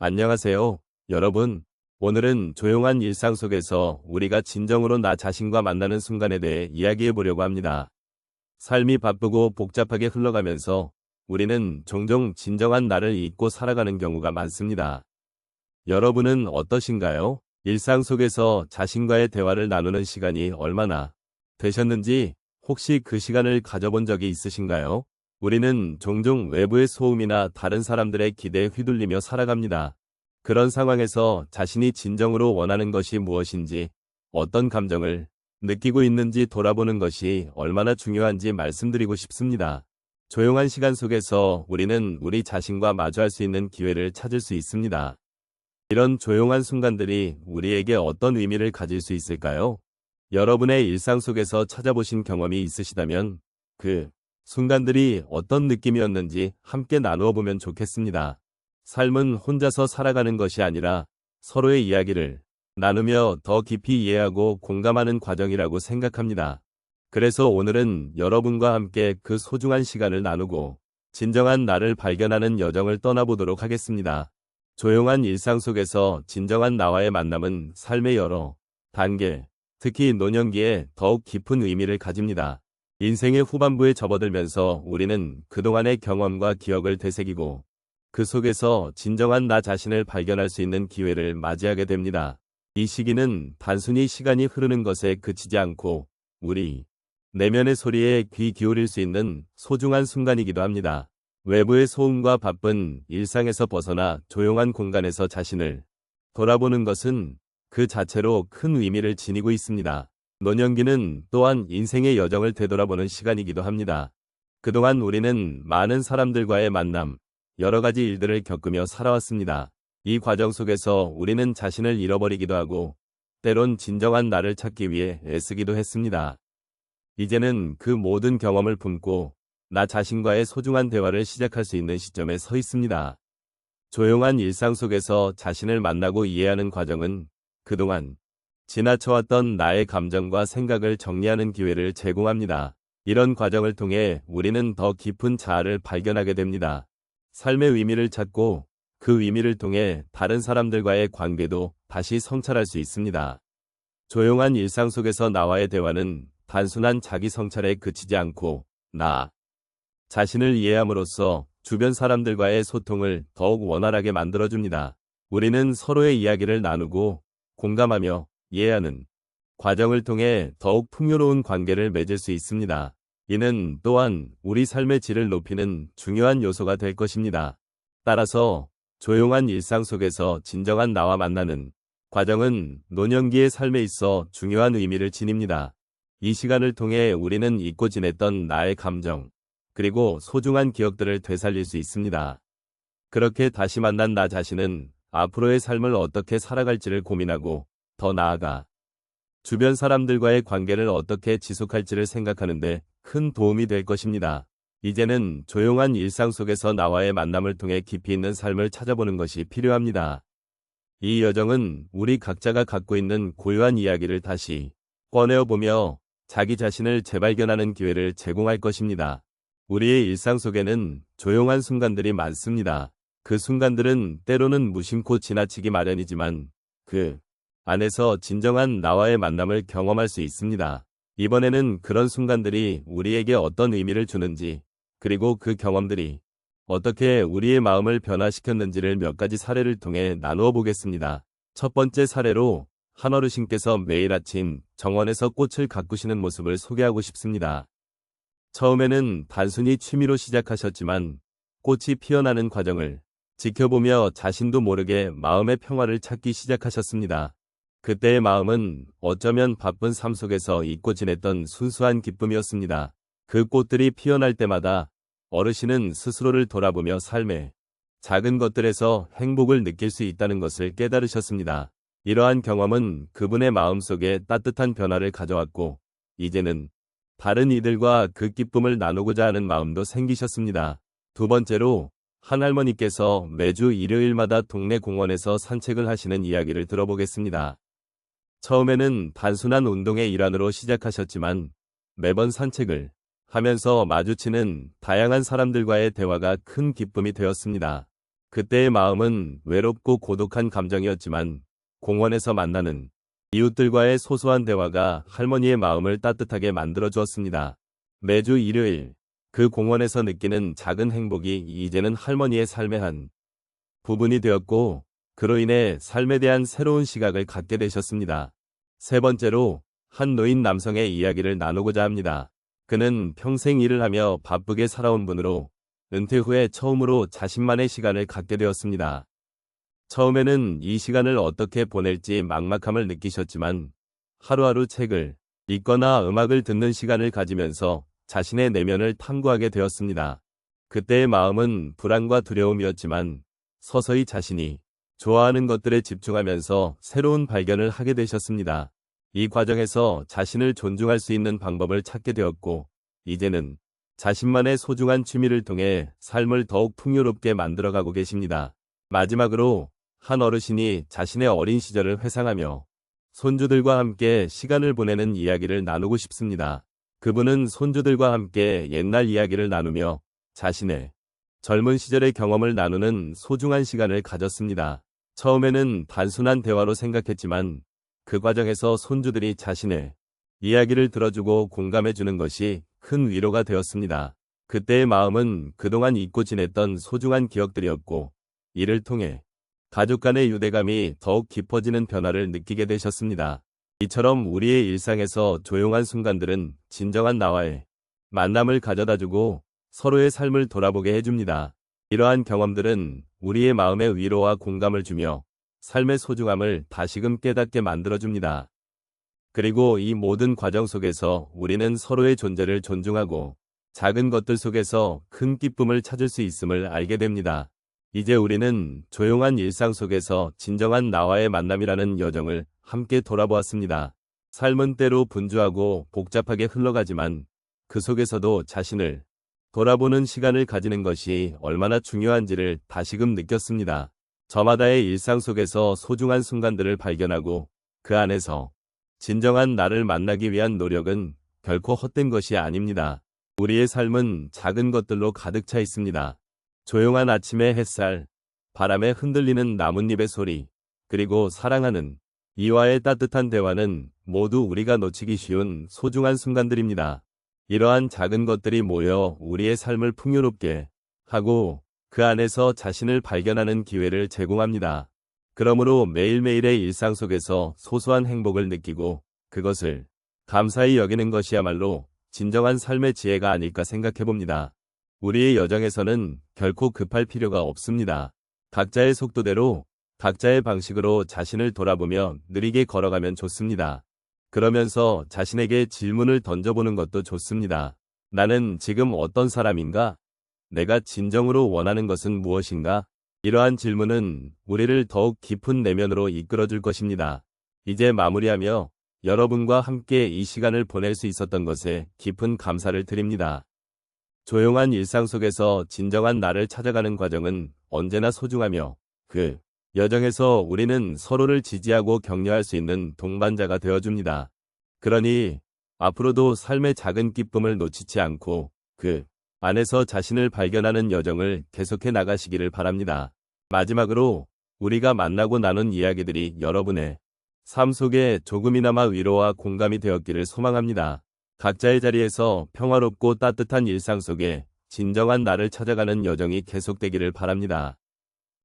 안녕하세요, 여러분. 오늘은 조용한 일상 속에서 우리가 진정으로 나 자신과 만나는 순간에 대해 이야기해 보려고 합니다. 삶이 바쁘고 복잡하게 흘러가면서 우리는 종종 진정한 나를 잊고 살아가는 경우가 많습니다. 여러분은 어떠신가요? 일상 속에서 자신과의 대화를 나누는 시간이 얼마나 되셨는지 혹시 그 시간을 가져본 적이 있으신가요? 우리는 종종 외부의 소음이나 다른 사람들의 기대에 휘둘리며 살아갑니다. 그런 상황에서 자신이 진정으로 원하는 것이 무엇인지, 어떤 감정을 느끼고 있는지 돌아보는 것이 얼마나 중요한지 말씀드리고 싶습니다. 조용한 시간 속에서 우리는 우리 자신과 마주할 수 있는 기회를 찾을 수 있습니다. 이런 조용한 순간들이 우리에게 어떤 의미를 가질 수 있을까요? 여러분의 일상 속에서 찾아보신 경험이 있으시다면 그 순간들이 어떤 느낌이었는지 함께 나누어 보면 좋겠습니다. 삶은 혼자서 살아가는 것이 아니라 서로의 이야기를 나누며 더 깊이 이해하고 공감하는 과정이라고 생각합니다. 그래서 오늘은 여러분과 함께 그 소중한 시간을 나누고 진정한 나를 발견하는 여정을 떠나보도록 하겠습니다. 조용한 일상 속에서 진정한 나와의 만남은 삶의 여러 단계, 특히 노년기에 더욱 깊은 의미를 가집니다. 인생의 후반부에 접어들면서 우리는 그동안의 경험과 기억을 되새기고 그 속에서 진정한 나 자신을 발견할 수 있는 기회를 맞이하게 됩니다. 이 시기는 단순히 시간이 흐르는 것에 그치지 않고 우리 내면의 소리에 귀 기울일 수 있는 소중한 순간이기도 합니다. 외부의 소음과 바쁜 일상에서 벗어나 조용한 공간에서 자신을 돌아보는 것은 그 자체로 큰 의미를 지니고 있습니다. 노년기는 또한 인생의 여정을 되돌아보는 시간이기도 합니다. 그동안 우리는 많은 사람들과의 만남, 여러 가지 일들을 겪으며 살아왔습니다. 이 과정 속에서 우리는 자신을 잃어버리기도 하고 때론 진정한 나를 찾기 위해 애쓰기도 했습니다. 이제는 그 모든 경험을 품고 나 자신과의 소중한 대화를 시작할 수 있는 시점에 서 있습니다. 조용한 일상 속에서 자신을 만나고 이해하는 과정은 그동안 지나쳐왔던 나의 감정과 생각을 정리하는 기회를 제공합니다. 이런 과정을 통해 우리는 더 깊은 자아를 발견하게 됩니다. 삶의 의미를 찾고 그 의미를 통해 다른 사람들과의 관계도 다시 성찰할 수 있습니다. 조용한 일상 속에서 나와의 대화는 단순한 자기 성찰에 그치지 않고 나 자신을 이해함으로써 주변 사람들과의 소통을 더욱 원활하게 만들어줍니다. 우리는 서로의 이야기를 나누고 공감하며 이해하는 과정을 통해 더욱 풍요로운 관계를 맺을 수 있습니다. 이는 또한 우리 삶의 질을 높이는 중요한 요소가 될 것입니다. 따라서 조용한 일상 속에서 진정한 나와 만나는 과정은 노년기의 삶에 있어 중요한 의미를 지닙니다. 이 시간을 통해 우리는 잊고 지냈던 나의 감정, 그리고 소중한 기억들을 되살릴 수 있습니다. 그렇게 다시 만난 나 자신은 앞으로의 삶을 어떻게 살아갈지를 고민하고 더 나아가 주변 사람들과의 관계를 어떻게 지속할지를 생각하는데 큰 도움이 될 것입니다. 이제는 조용한 일상 속에서 나와의 만남을 통해 깊이 있는 삶을 찾아보는 것이 필요합니다. 이 여정은 우리 각자가 갖고 있는 고유한 이야기를 다시 꺼내어보며 자기 자신을 재발견하는 기회를 제공할 것입니다. 우리의 일상 속에는 조용한 순간들이 많습니다. 그 순간들은 때로는 무심코 지나치기 마련이지만 그 안에서 진정한 나와의 만남을 경험할 수 있습니다. 이번에는 그런 순간들이 우리에게 어떤 의미를 주는지, 그리고 그 경험들이 어떻게 우리의 마음을 변화시켰는지를 몇 가지 사례를 통해 나누어 보겠습니다. 첫 번째 사례로 한 어르신께서 매일 아침 정원에서 꽃을 가꾸시는 모습을 소개하고 싶습니다. 처음에는 단순히 취미로 시작하셨지만 꽃이 피어나는 과정을 지켜보며 자신도 모르게 마음의 평화를 찾기 시작하셨습니다. 그때의 마음은 어쩌면 바쁜 삶 속에서 잊고 지냈던 순수한 기쁨이었습니다. 그 꽃들이 피어날 때마다 어르신은 스스로를 돌아보며 삶의 작은 것들에서 행복을 느낄 수 있다는 것을 깨달으셨습니다. 이러한 경험은 그분의 마음속에 따뜻한 변화를 가져왔고, 이제는 다른 이들과 그 기쁨을 나누고자 하는 마음도 생기셨습니다. 두 번째로, 한 할머니께서 매주 일요일마다 동네 공원에서 산책을 하시는 이야기를 들어보겠습니다. 처음에는 단순한 운동의 일환으로 시작하셨지만 매번 산책을 하면서 마주치는 다양한 사람들과의 대화가 큰 기쁨이 되었습니다. 그때의 마음은 외롭고 고독한 감정이었지만 공원에서 만나는 이웃들과의 소소한 대화가 할머니의 마음을 따뜻하게 만들어 주었습니다. 매주 일요일 그 공원에서 느끼는 작은 행복이 이제는 할머니의 삶의 한 부분이 되었고 그로 인해 삶에 대한 새로운 시각을 갖게 되셨습니다. 세 번째로 한 노인 남성의 이야기를 나누고자 합니다. 그는 평생 일을 하며 바쁘게 살아온 분으로 은퇴 후에 처음으로 자신만의 시간을 갖게 되었습니다. 처음에는 이 시간을 어떻게 보낼지 막막함을 느끼셨지만 하루하루 책을 읽거나 음악을 듣는 시간을 가지면서 자신의 내면을 탐구하게 되었습니다. 그때의 마음은 불안과 두려움이었지만 서서히 자신이 좋아하는 것들에 집중하면서 새로운 발견을 하게 되셨습니다. 이 과정에서 자신을 존중할 수 있는 방법을 찾게 되었고 이제는 자신만의 소중한 취미를 통해 삶을 더욱 풍요롭게 만들어가고 계십니다. 마지막으로 한 어르신이 자신의 어린 시절을 회상하며 손주들과 함께 시간을 보내는 이야기를 나누고 싶습니다. 그분은 손주들과 함께 옛날 이야기를 나누며 자신의 젊은 시절의 경험을 나누는 소중한 시간을 가졌습니다. 처음에는 단순한 대화로 생각했지만 그 과정에서 손주들이 자신의 이야기를 들어주고 공감해주는 것이 큰 위로가 되었습니다. 그때의 마음은 그동안 잊고 지냈던 소중한 기억들이었고 이를 통해 가족 간의 유대감이 더욱 깊어지는 변화를 느끼게 되셨습니다. 이처럼 우리의 일상에서 조용한 순간들은 진정한 나와의 만남을 가져다주고 서로의 삶을 돌아보게 해줍니다. 이러한 경험들은 우리의 마음에 위로와 공감을 주며 삶의 소중함을 다시금 깨닫게 만들어줍니다. 그리고 이 모든 과정 속에서 우리는 서로의 존재를 존중하고 작은 것들 속에서 큰 기쁨을 찾을 수 있음을 알게 됩니다. 이제 우리는 조용한 일상 속에서 진정한 나와의 만남이라는 여정을 함께 돌아보았습니다. 삶은 때로 분주하고 복잡하게 흘러가지만 그 속에서도 자신을 돌아보는 시간을 가지는 것이 얼마나 중요한지를 다시금 느꼈습니다. 저마다의 일상 속에서 소중한 순간들을 발견하고 그 안에서 진정한 나를 만나기 위한 노력은 결코 헛된 것이 아닙니다. 우리의 삶은 작은 것들로 가득 차 있습니다. 조용한 아침의 햇살, 바람에 흔들리는 나뭇잎의 소리, 그리고 사랑하는 이와의 따뜻한 대화는 모두 우리가 놓치기 쉬운 소중한 순간들입니다. 이러한 작은 것들이 모여 우리의 삶을 풍요롭게 하고 그 안에서 자신을 발견하는 기회를 제공합니다. 그러므로 매일매일의 일상 속에서 소소한 행복을 느끼고 그것을 감사히 여기는 것이야말로 진정한 삶의 지혜가 아닐까 생각해봅니다. 우리의 여정에서는 결코 급할 필요가 없습니다. 각자의 속도대로 각자의 방식으로 자신을 돌아보며 느리게 걸어가면 좋습니다. 그러면서 자신에게 질문을 던져보는 것도 좋습니다. 나는 지금 어떤 사람인가? 내가 진정으로 원하는 것은 무엇인가? 이러한 질문은 우리를 더욱 깊은 내면으로 이끌어줄 것입니다. 이제 마무리하며 여러분과 함께 이 시간을 보낼 수 있었던 것에 깊은 감사를 드립니다. 조용한 일상 속에서 진정한 나를 찾아가는 과정은 언제나 소중하며 그 여정에서 우리는 서로를 지지하고 격려할 수 있는 동반자가 되어줍니다. 그러니 앞으로도 삶의 작은 기쁨을 놓치지 않고 그 안에서 자신을 발견하는 여정을 계속해 나가시기를 바랍니다. 마지막으로 우리가 만나고 나눈 이야기들이 여러분의 삶 속에 조금이나마 위로와 공감이 되었기를 소망합니다. 각자의 자리에서 평화롭고 따뜻한 일상 속에 진정한 나를 찾아가는 여정이 계속되기를 바랍니다.